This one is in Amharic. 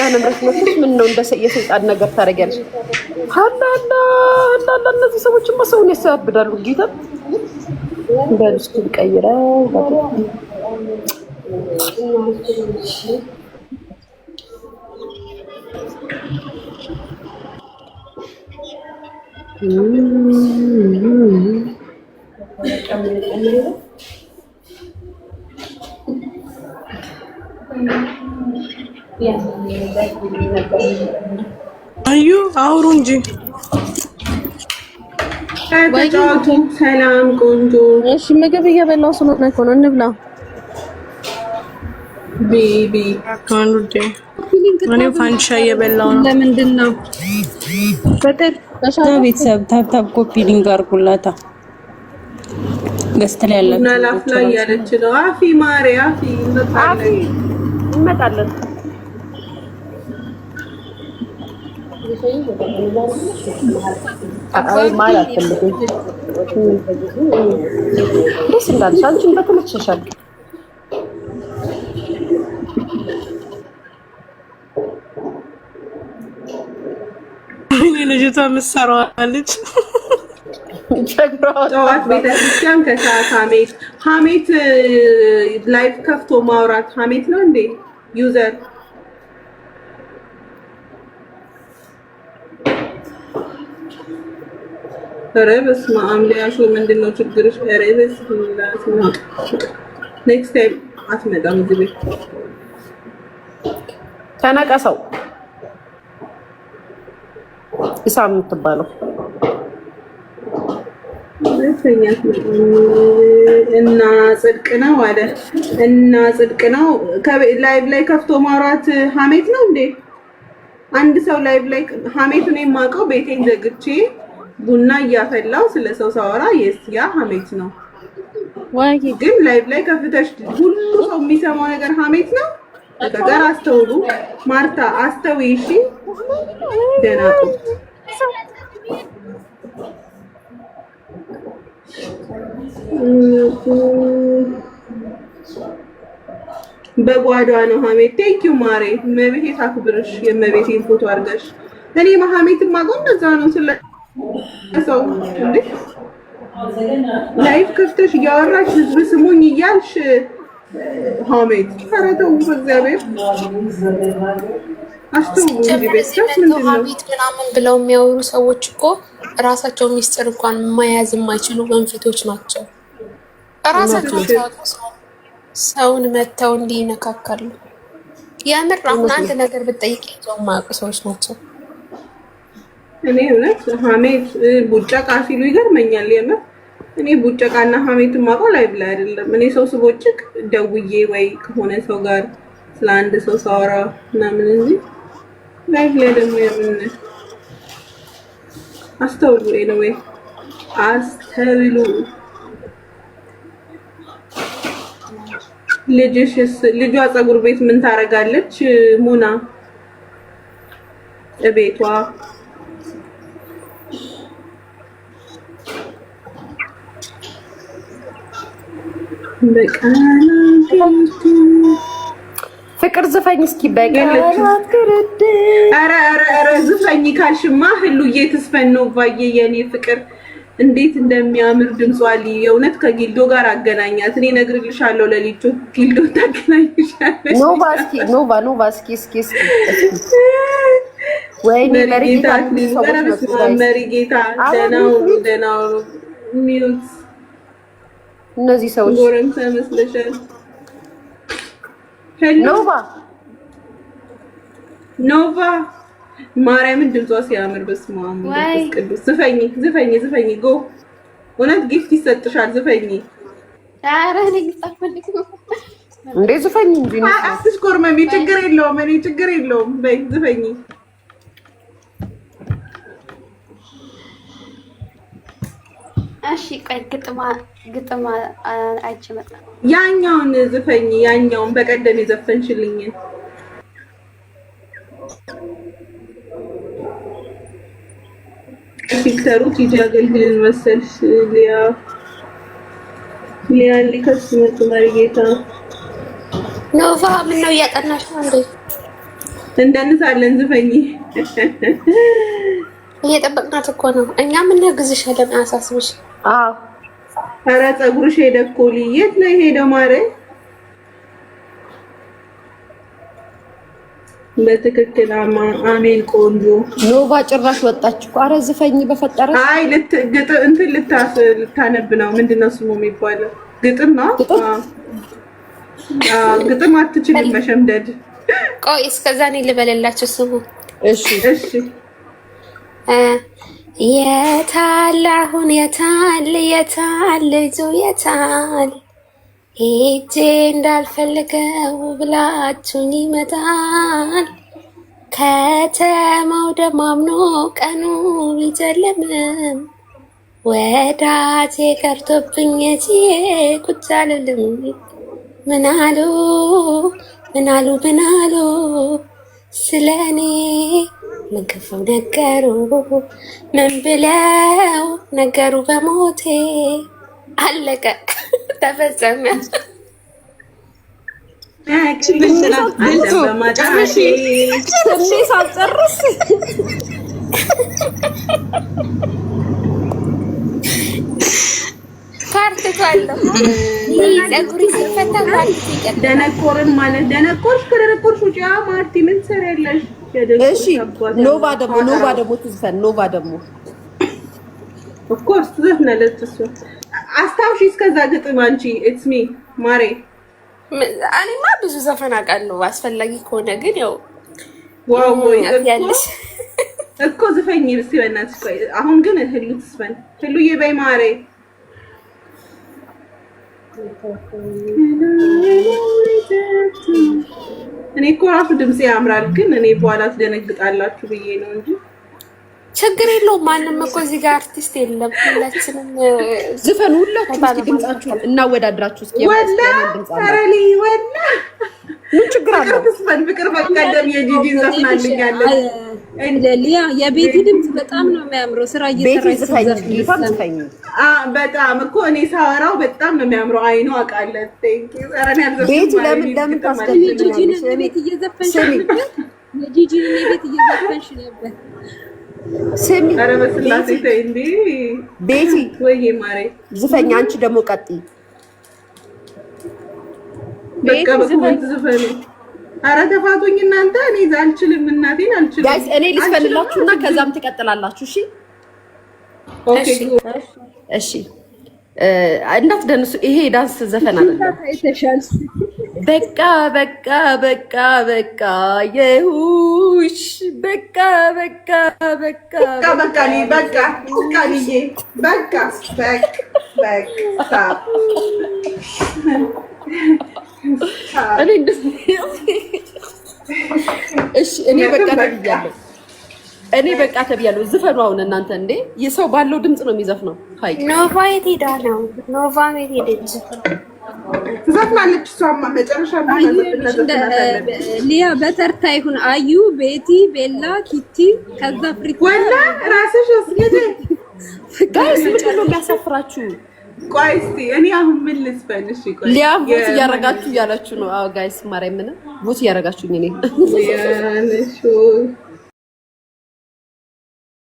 ኪዳነ ምሕረት መስሎሽ ምን ነው እንደ የሰይጣን ነገር ታደርጊያለሽ? አላላ አላላ እነዚህ ሰዎችማ ሰውን ያሳብዳሉ። ጌታ በልስቱ ቀይረው አዩ አውሩ እንጂ ሰላም ቆንጆ። እሺ ምግብ እየበላሁ ስለሆነ እኮ ነው። እንብላ ቤቢ ካንዱዴ እኔ ፋንቻ እየበላሁ ነው። ለምንድን ነው ፍቅር ቤተሰብ ታብታብ ኮፒ ሊንክ አድርጉላታ። ገዝተል ያላችሁ እና ላፍላ ያለች ነው። አፊ ማሪ አፊ እንመጣለን። አይ ማለት ፈልገኝ ደስ እንዳልሽ አንቺን በተመቸሻል። እኔ ልጅቷ ምሰራዋለች ጠዋት ቤተክርስቲያን ከሰዓት ሀሜት ላይፍ ከፍቶ ማውራት ሀሜት ነው እንዴ? ዩዘር ኧረ በስመ አብ ሊያሹ ምንድን ነው ችግርሽ? ኧረ በስመ አብ ኔክስት ታይም አትመጣም እዚህ ቤት ተነቀሰው ኢሳም የምትባለው እና ጽድቅ ነው አለ እና ጽድቅ ነው። ላይቭ ላይ ከፍቶ ማውራት ሀሜት ነው እንዴ? አንድ ሰው ላይቭ ላይ ሀሜቱን የማውቀው ቤቴን ዘግቼ ቡና እያፈላው ስለ ሰው ሳወራ ያ ሀሜት ነው። ግን ላይቭ ላይ ከፍተሽ ሁሉ ሰው የሚሰማው ነገር ሀሜት ነው። ነገር አስተውሉ። ማርታ አስተውይ እሺ። ደህና ቆይ በጓዷ ነው ሀሜት። ቴንኪው ማሬ መቤቴ ታክብርሽ። የመቤቴን ፎቶ አድርገሽ እኔ ሀሜት ማቆም እንደዛ ነው። ስለ ሰው እንዴ ላይፍ ከፍተሽ እያወራሽ ህዝብ ስሙኝ እያልሽ ሀሜት ኧረ ተው በእግዚአብሔር ሀሜት ምናምን ብለው የሚያወሩ ሰዎች እኮ እራሳቸው ሚስጥር እንኳን መያዝ የማይችሉ መንፊቶች ናቸው። እራሳቸው ሰውን መተው እንዲህ ይነካካሉ። የምር አሁን አንድ ነገር ብትጠይቅ ይዘው የማያውቁ ሰዎች ናቸው። እኔ እውነት ሀሜት ቡጨቃ ሲሉ ይገርመኛል። የምር እኔ ቡጨቃና ሀሜት የማውቀው ላይቭ ላይ አይደለም። እኔ ሰው ስቦጭቅ ደውዬ ወይ ከሆነ ሰው ጋር ስለ አንድ ሰው ሳወራ ምናምን እንጂ ላይቭ ላይ ደግሞ የምን አስተውሉ ነው ወይ አስተውሉ። ልጇ ፀጉር ቤት ምን ታረጋለች? ሙና ቤቷ ፍቅር ዝፈኝ እስኪ በቃላት ግርድ። ኧረ ዝፈኝ ካልሽማ ህሉዬ ትስፈን ነው ባዬ የኔ ፍቅር እንዴት እንደሚያምር ድምጿ የእውነት ከጊልዶ ጋር አገናኛት። እኔ እነግርልሻለሁ ለሊቱ ጊልዶ ታገናኝሻለሽ። ኖቫ እስኪ ወይኔ መሪጌታ ደናው ሚውት እነዚህ ሰዎች ጎረምሳ መስለሻል። ኖቫ ማርያምን ድምጿ ሲያምር በስመ አብ ወመንፈስ ቅዱስ። ዝፈኝ ጎ እውነት ጊፍት ይሰጥሻል። ዝፈኝ ኧረ እኔ ልጻፈልክ እንዴ ዝፈኝ እንጂ ነው አትሽኮርመሚ። ችግር የለውም በይ ዝፈኝ። እሺ ቆይ ግጥማ አይችመጣ ያኛውን ዝፈኝ። ያኛውን በቀደም የዘፈንሽልኝ ፊክተሩ ቲጂ አገልግልን መሰልሽ ሊያ ሊከስ መጥማሪ ጌታ ኖቫ ምን ነው እያጠናሽ ነው እንዴ? እንደንሳለን። ዝፈኝ እየጠበቅናት እኮ ነው። እኛም እናግዝሻለን፣ አያሳስብሽ። አዎ ኧረ ፀጉርሽ ሄደ እኮ የት ነው የሄደው? ማረ በትክክል አሜን። ቆንጆ ኖቫ ጭራሽ ወጣች እኮ። ኧረ ዝፈኝ በፈጠረ። አይ እንትን ልታነብ ነው። ምንድነው ስሙ የሚባለው? ግጥም ነው። ግጥም አትችልም መሸምደድ። ቆይ እስከዛ እኔ ልበልላችሁ ስሙ። እሺ እሺ። የታል አሁን የታል ልጁ የታል ሄጄ እንዳልፈልገው ብላችሁኝ ይመጣል። ከተማው ደማምኖ ቀኑ ቢጨልምም ወዳጄ ቀርቶብኝ ቁጭ አልልም። ምናሉ ስለኔ ምን ክፉ ነገሩ? ምን ብለው ነገሩ? በሞቴ አለቀ ተፈጸመ። ሳልጨርስ ፓርትቷለሁ። ፀጉሪ ሲፈታ ፓርት ይቀጥላል። ደነቆርን ማለት ደነቆርሽ። ከደነቆርሽ ውጪ ማርቲ ምን ትሰሪያለሽ? እሺ ኖቫ ደግሞ ትዝፈን። ኖቫ ደግሞ ኦፍ ኮርስ ትዘፍናለች እሱ። አስታውሺ እስከዛ ግጥም አንቺ ኢትስ ሚ ማሬ። እኔማ ብዙ ዘፈን አውቃለሁ አስፈላጊ ከሆነ ግን ያው ዋው ያለሽ እኮ ዝፈኝ እስኪ በእናትሽ። ቆይ አሁን ግን ህሉ ትስፈን። ህሉዬ በይ ማሬ። እኔ እኮ ራሱ ድምጼ ያምራል፣ ግን እኔ በኋላ ትደነግጣላችሁ ብዬ ነው እንጂ ችግር የለውም። ማንም እኮ እዚህ ጋር አርቲስት የለም። ሁላችንም ዝፈን። ሁላችሁም እስኪ ድምጻችሁን እናወዳድራችሁ እስኪ። ወላ አረሊ ወላ ምን ችግር አለው? ፍቅር በቀደም የጂጂን ዘፍናልኛለች። ሊያ የቤቲ ድምጽ በጣም ነው የሚያምረው። ስራ እየሰራች ዘፈኝ በጣም እኮ እኔ ሳወራው በጣም ነው የሚያምረው። አይኑ አውቃለሁ። ቴንክ ዩ ቤቲ ለምን ታስደምጪኛለሽ? ቤት እየዘፈንሽ ነበር። የጂጂን ቤት እየዘፈንሽ ነበር። ስሚ ኧረ በስላሴ ተይ እንዴ ቤቲ። ወይዬ ማሬ ዝፈኝ። አንቺ ደግሞ ቀጥይ። በቃ በኮሜንት ዝፈኑ። ኧረ ተፋቱኝ እናንተ። እኔ አልችልም፣ እናቴን አልችልም። ጋይስ እኔ ልስፈልላችሁና ከዛም ትቀጥላላችሁ። እሺ ኦኬ እሺ። እንዳትደንሱ። ይሄ ዳንስ ዘፈን አይደለም። በቃ የሁሽ በቃ እኔ በቃ ተብያለሁ። ዝፈኑ አሁን እናንተ። እንዴ የሰው ባለው ድምጽ ነው የሚዘፍነው። ሃይ ኖቫ የት ሄዳ ነው? ኖቫ የት ሄደች? ትዘፍናለች እሷማ መጨረሻ ሊያ በተርታ ይሁን። አዩ፣ ቤቲ፣ ቤላ፣ ኪቲ ከዛ ፍሪክ ወላ ራስሽ እስኪ ጋይስ ምንድን ነው የሚያሳፍራችሁ? ቆይ እስኪ እኔ አሁን ምን ልስፈን? እሺ ቆይ ሊያ ቮት እያረጋችሁ እያላችሁ ነው። አዎ ጋይስ ማርያም ምን ቮት እያረጋችሁኝ እኔ